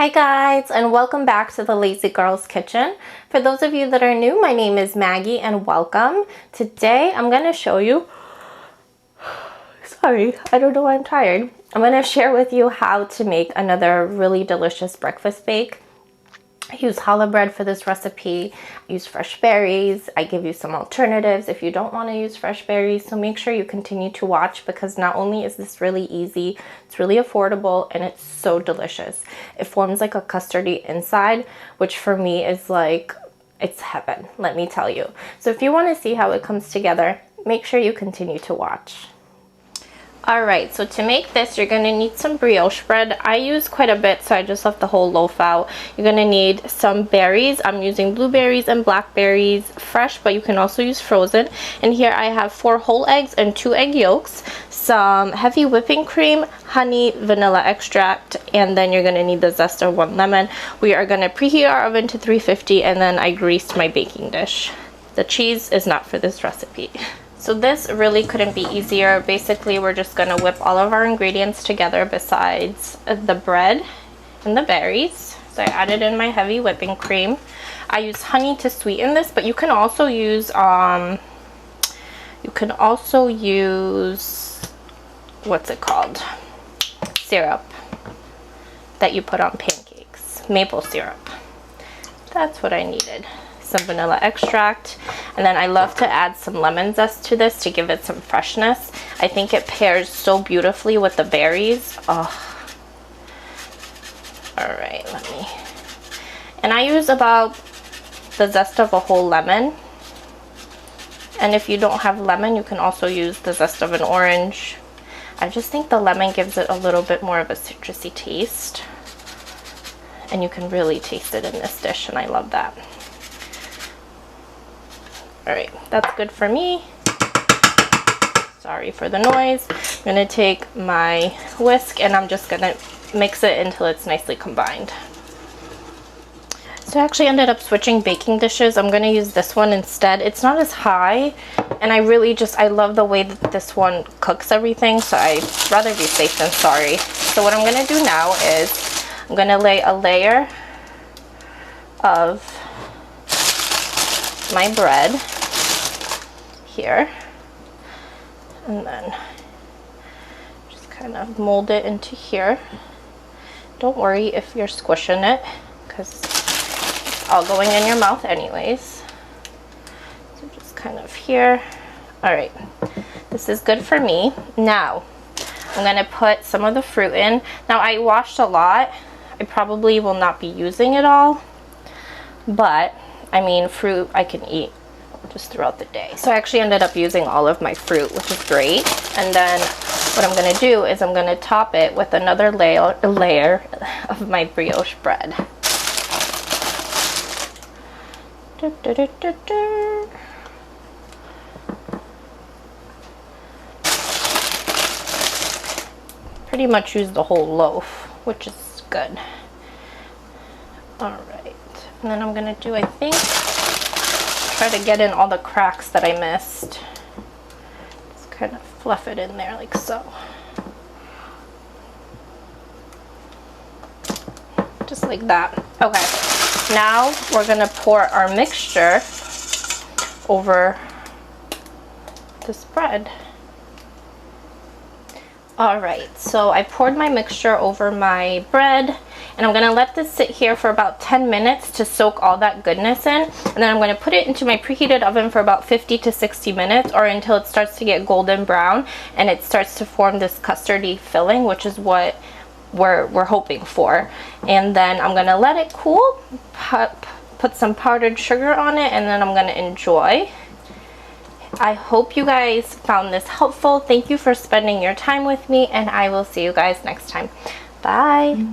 Hi guys, and welcome back to the Lazy Girls Kitchen. For those of you that are new, my name is Maggie and welcome. Today I'm going to show you, sorry, I don't know why I'm tired. I'm going to share with you how to make another really delicious breakfast bake. I use challah bread for this recipe. I use fresh berries. I give you some alternatives if you don't want to use fresh berries. So make sure you continue to watch because not only is this really easy, it's really affordable and it's so delicious. It forms like a custardy inside, which for me is like, it's heaven, let me tell you. So if you want to see how it comes together, make sure you continue to watch. Alright, so to make this, you're going to need some brioche bread. I use quite a bit, so I just left the whole loaf out. You're going to need some berries. I'm using blueberries and blackberries, fresh, but you can also use frozen. And here I have 4 whole eggs and 2 egg yolks, some heavy whipping cream, honey, vanilla extract, and then you're going to need the zest of 1 lemon. We are going to preheat our oven to 350, and then I greased my baking dish. The cheese is not for this recipe. So this really couldn't be easier. Basically, we're just gonna whip all of our ingredients together besides the bread and the berries. So I added in my heavy whipping cream. I use honey to sweeten this, but you can also use what's it called? Syrup that you put on pancakes, maple syrup. That's what I needed. Some vanilla extract, and then I love to add some lemon zest to this to give it some freshness. I think it pairs so beautifully with the berries. Oh. All right, and I use about the zest of a whole lemon, and if you don't have lemon, you can also use the zest of an orange. I just think the lemon gives it a little bit more of a citrusy taste, and you can really taste it in this dish, and I love that. Alright, that's good for me. Sorry for the noise. I'm going to take my whisk and I'm just going to mix it until it's nicely combined. So I actually ended up switching baking dishes. I'm going to use this one instead. It's not as high, and I love the way that this one cooks everything, so I'd rather be safe than sorry. So what I'm going to do now is I'm going to lay a layer of my bread here, and then just kind of mold it into here. Don't worry if you're squishing it because it's all going in your mouth anyways. So just kind of here. All right, this is good for me. Now I'm gonna put some of the fruit in. Now I washed a lot. I probably will not be using it all, but I mean, fruit I can eat just throughout the day. So I actually ended up using all of my fruit, which is great. And then what I'm going to do is I'm going to top it with another layer of my brioche bread. Pretty much use the whole loaf, which is good. All right. And then I'm going to do, I think, try to get in all the cracks that I missed. Just kind of fluff it in there like so. Just like that. Okay. Now we're going to pour our mixture over this bread. Alright, so I poured my mixture over my bread, and I'm going to let this sit here for about 10 minutes to soak all that goodness in, and then I'm going to put it into my preheated oven for about 50 to 60 minutes, or until it starts to get golden brown and it starts to form this custardy filling, which is what we're hoping for. And then I'm going to let it cool, put some powdered sugar on it, and then I'm going to enjoy. I hope you guys found this helpful. Thank you for spending your time with me, and I will see you guys next time. Bye.